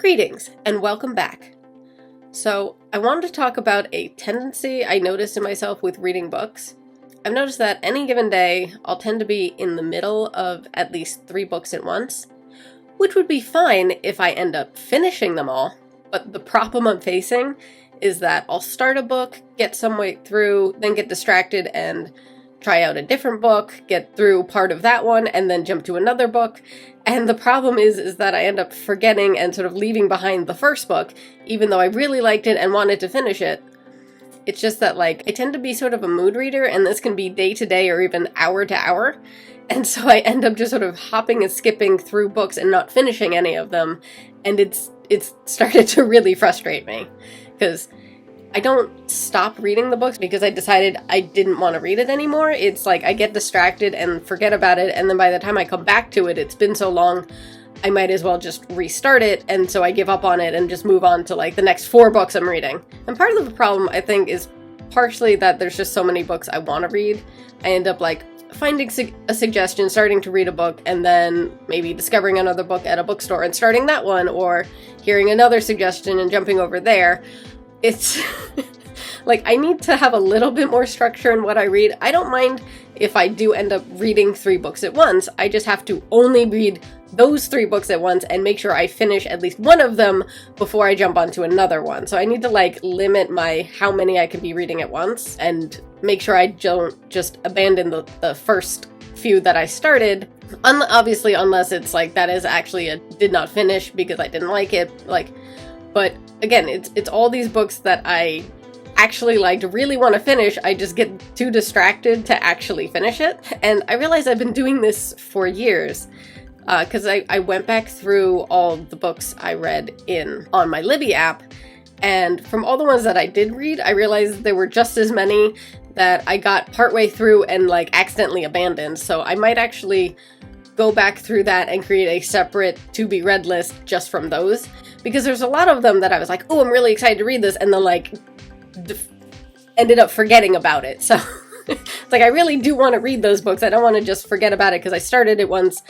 Greetings and welcome back. So I wanted to talk about a tendency I noticed in myself with reading books. I've noticed that any given day I'll tend to be in the middle of at least 3 books at once, which would be fine if I end up finishing them all, but the problem I'm facing is that I'll start a book, get some way through, then get distracted and try out a different book, get through part of that one, and then jump to another book. And the problem is that I end up forgetting and sort of leaving behind the first book, even though I really liked it and wanted to finish it. It's just that, I tend to be sort of a mood reader, and this can be day to day or even hour to hour. And so I end up just sort of hopping and skipping through books and not finishing any of them. And it's started to really frustrate me, because I don't stop reading the books because I decided I didn't want to read it anymore. It's like I get distracted and forget about it, and then by the time I come back to it, it's been so long, I might as well just restart it, and so I give up on it and just move on to the next 4 books I'm reading. And part of the problem, I think, is partially that there's just so many books I want to read. I end up finding a suggestion, starting to read a book, and then maybe discovering another book at a bookstore and starting that one, or hearing another suggestion and jumping over there. It's I need to have a little bit more structure in what I read. I don't mind if I do end up reading 3 books at once. I just have to only read those 3 books at once and make sure I finish at least one of them before I jump onto another one. So I need to limit how many I can be reading at once and make sure I don't just abandon the first few that I started. Obviously, unless it's that is actually a did not finish because I didn't like it. But again, it's all these books that I actually really want to finish. I just get too distracted to actually finish it. And I realize I've been doing this for years, because I went back through all the books I read on my Libby app, and from all the ones that I did read, I realized there were just as many that I got partway through and accidentally abandoned. So I might actually go back through that and create a separate to-be read list just from those. Because there's a lot of them that I was oh, I'm really excited to read this, and then ended up forgetting about it. So it's I really do want to read those books. I don't want to just forget about it because I started it once,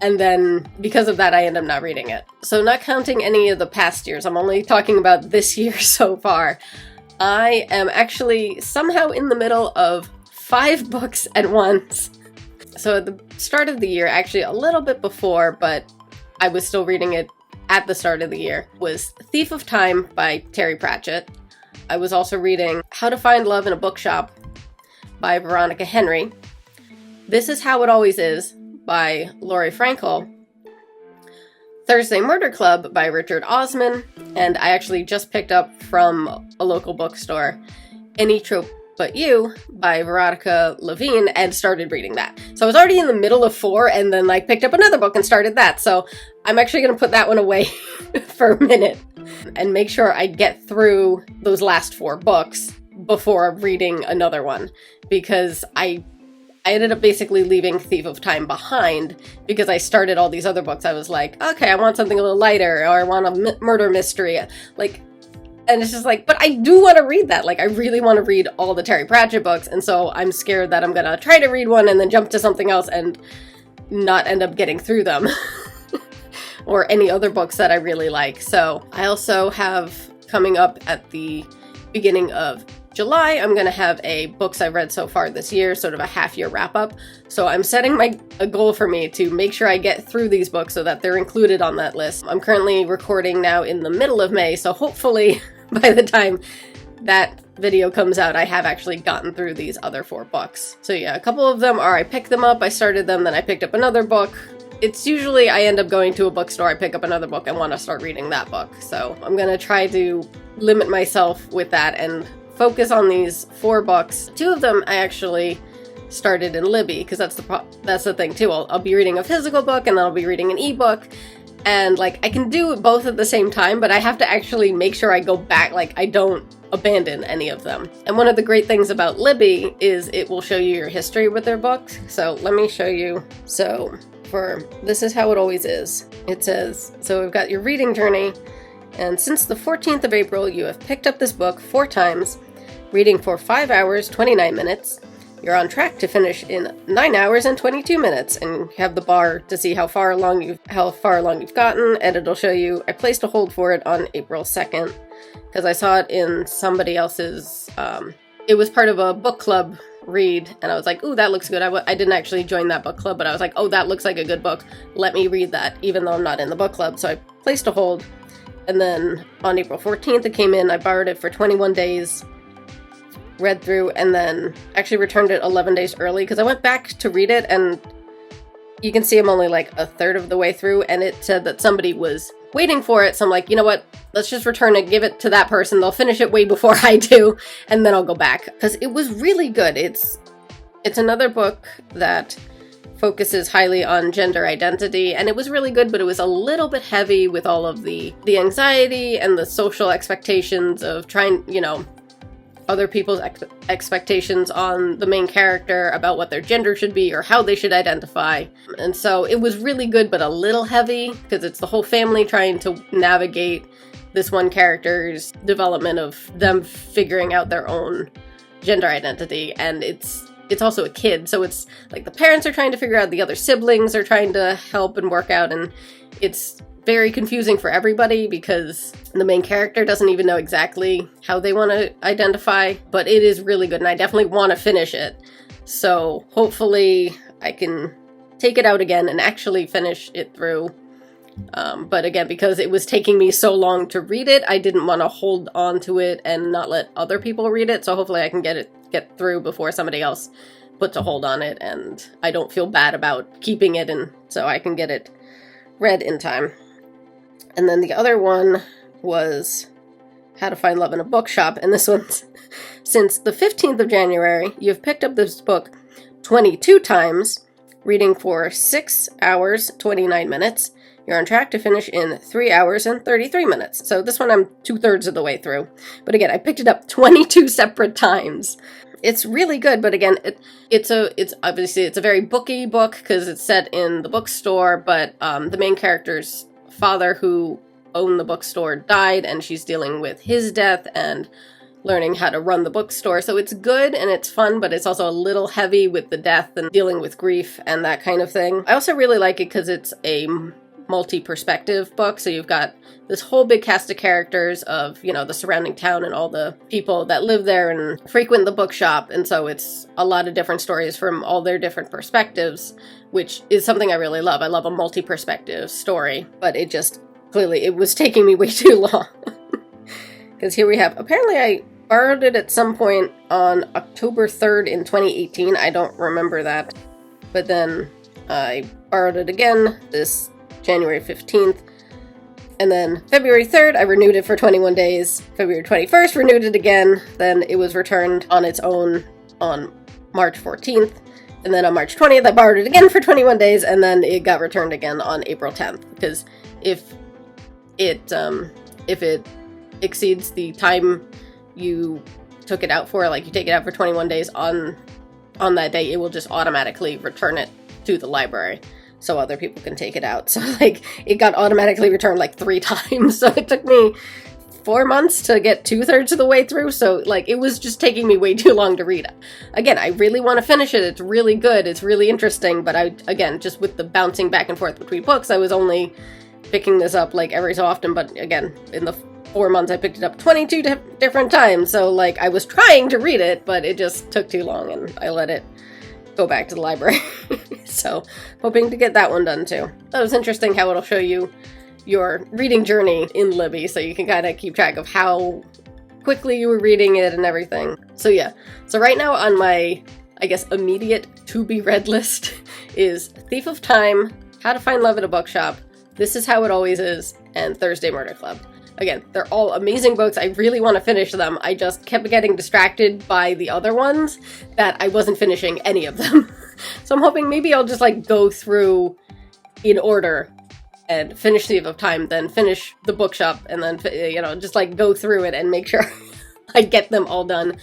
and then because of that I end up not reading it. So not counting any of the past years, I'm only talking about this year so far, I am actually somehow in the middle of 5 books at once. So at the start of the year, actually a little bit before, but I was still reading it at the start of the year, was Thief of Time by Terry Pratchett. I was also reading How to Find Love in a Bookshop by Veronica Henry. This Is How It Always Is by Laurie Frankel. Thursday Murder Club by Richard Osman. And I actually just picked up from a local bookstore Any Trope But You by Veronica Levine and started reading that. So I was already in the middle of 4 and then picked up another book and started that. So I'm actually going to put that one away for a minute and make sure I get through those last 4 books before reading another one, because I ended up basically leaving Thief of Time behind because I started all these other books. I was okay, I want something a little lighter, or I want a murder mystery. And it's just but I do want to read that. I really want to read all the Terry Pratchett books, and so I'm scared that I'm going to try to read one and then jump to something else and not end up getting through them. Or any other books that I really like. So I also have, coming up at the beginning of July, I'm going to have a books I've read so far this year, sort of a half-year wrap-up. So I'm setting a goal for me to make sure I get through these books so that they're included on that list. I'm currently recording now in the middle of May, so hopefully by the time that video comes out, I have actually gotten through these other 4 books. So yeah, a couple of them are I picked them up, I started them, then I picked up another book. It's usually I end up going to a bookstore, I pick up another book, and want to start reading that book. So I'm going to try to limit myself with that and focus on these 4 books. 2 of them I actually started in Libby, because that's the thing too. I'll be reading a physical book and then I'll be reading an ebook. And I can do both at the same time, but I have to actually make sure I go back, I don't abandon any of them. And one of the great things about Libby is it will show you your history with their books. So let me show you. So for This Is How It Always Is, it says, so we've got your reading journey, and since the 14th of April, you have picked up this book 4 times, reading for 5 hours, 29 minutes. You're on track to finish in 9 hours and 22 minutes, and you have the bar to see how far along you've gotten, and it'll show you. I placed a hold for it on April 2nd because I saw it in somebody else's. It was part of a book club read, and I was like, ooh, that looks good. I didn't actually join that book club, but I was like, oh, that looks like a good book. Let me read that, even though I'm not in the book club. So I placed a hold, and then on April 14th it came in. I borrowed it for 21 days. Read through, and then actually returned it 11 days early because I went back to read it, and you can see I'm only like a third of the way through, and it said that somebody was waiting for it, so I'm like, you know what, let's just return it, give it to that person, they'll finish it way before I do, and then I'll go back, because it was really good. It's another book that focuses highly on gender identity, and it was really good, but it was a little bit heavy with all of the anxiety and the social expectations of trying, other people's expectations on the main character about what their gender should be or how they should identify. And so it was really good, but a little heavy, because it's the whole family trying to navigate this one character's development of them figuring out their own gender identity. And it's also a kid, so it's like the parents are trying to figure out, the other siblings are trying to help and work out, and it's very confusing for everybody because the main character doesn't even know exactly how they want to identify, but it is really good, and I definitely want to finish it. So hopefully I can take it out again and actually finish it through. But again, because it was taking me so long to read it, I didn't want to hold on to it and not let other people read it. So hopefully I can get through before somebody else puts a hold on it, and I don't feel bad about keeping it, and so I can get it read in time. And then the other one was How to Find Love in a Bookshop, and this one's, since the 15th of January, you've picked up this book 22 times, reading for 6 hours, 29 minutes. You're on track to finish in 3 hours and 33 minutes. So this one I'm 2/3 of the way through. But again, I picked it up 22 separate times. It's really good, but again, it's obviously a very booky book because it's set in the bookstore, but the main character's father, who owned the bookstore, died, and she's dealing with his death and learning how to run the bookstore. So it's good and it's fun, but it's also a little heavy with the death and dealing with grief and that kind of thing. I also really like it because it's a multi-perspective book, so you've got this whole big cast of characters of, the surrounding town and all the people that live there and frequent the bookshop, and so it's a lot of different stories from all their different perspectives, which is something I really love. I love a multi-perspective story, but it was taking me way too long. Because here we have, apparently I borrowed it at some point on October 3rd in 2018, I don't remember that, but then I borrowed it again this January 15th, and then February 3rd, I renewed it for 21 days. February 21st, renewed it again. Then it was returned on its own on March 14th. And then on March 20th, I borrowed it again for 21 days, and then it got returned again on April 10th. Because if it exceeds the time you took it out for, like you take it out for 21 days on that day, it will just automatically return it to the library so other people can take it out. So it got automatically returned 3 times. So it took me 4 months to get 2/3 of the way through. So it was just taking me way too long to read it. Again, I really want to finish it. It's really good. It's really interesting. But just with the bouncing back and forth between books, I was only picking this up every so often. But again, in the 4 months, I picked it up 22 different times. So I was trying to read it, but it just took too long, and I let it go back to the library. So hoping to get that one done too. That was interesting how it'll show you your reading journey in Libby, so you can kind of keep track of how quickly you were reading it and everything. So yeah, so right now on my, immediate to-be-read list is Thief of Time, How to Find Love at a Bookshop, This Is How It Always Is, and Thursday Murder Club. Again, they're all amazing books. I really want to finish them. I just kept getting distracted by the other ones that I wasn't finishing any of them. So I'm hoping maybe I'll just go through in order and finish Thief of Time, then finish the bookshop, and then, just go through it and make sure I get them all done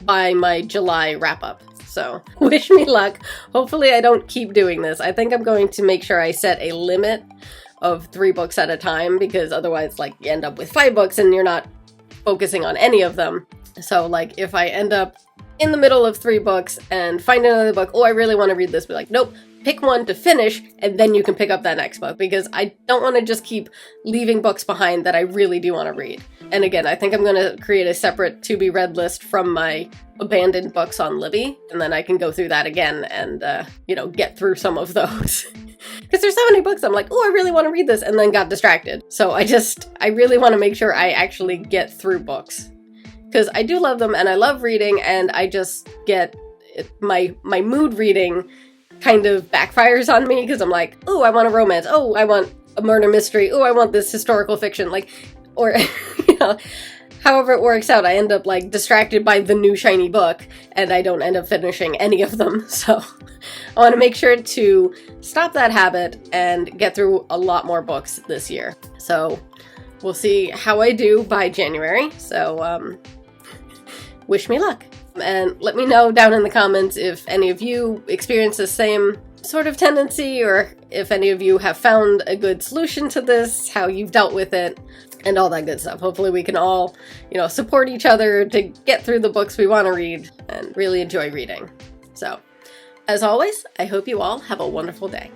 by my July wrap-up. So wish me luck. Hopefully I don't keep doing this. I think I'm going to make sure I set a limit of 3 books at a time, because otherwise you end up with 5 books and you're not focusing on any of them. So if I end up in the middle of 3 books and find another book. Oh, I really want to read this. Be like, nope, pick one to finish, and then you can pick up that next book, because I don't want to just keep leaving books behind that I really do want to read. And again, I think I'm going to create a separate to-be-read list from my abandoned books on Libby, and then I can go through that again and, get through some of those. Because there's so many books I'm like, oh, I really want to read this, and then got distracted. So I really want to make sure I actually get through books. Because I do love them, and I love reading, and I just get my mood reading kind of backfires on me, because I'm like, oh, I want a romance, oh, I want a murder mystery, oh, I want this historical fiction, or, however it works out, I end up, distracted by the new shiny book, and I don't end up finishing any of them, so I want to make sure to stop that habit and get through a lot more books this year. So, we'll see how I do by January, so, wish me luck. And let me know down in the comments if any of you experience the same sort of tendency, or if any of you have found a good solution to this, how you've dealt with it, and all that good stuff. Hopefully we can all, support each other to get through the books we want to read and really enjoy reading. So, as always, I hope you all have a wonderful day.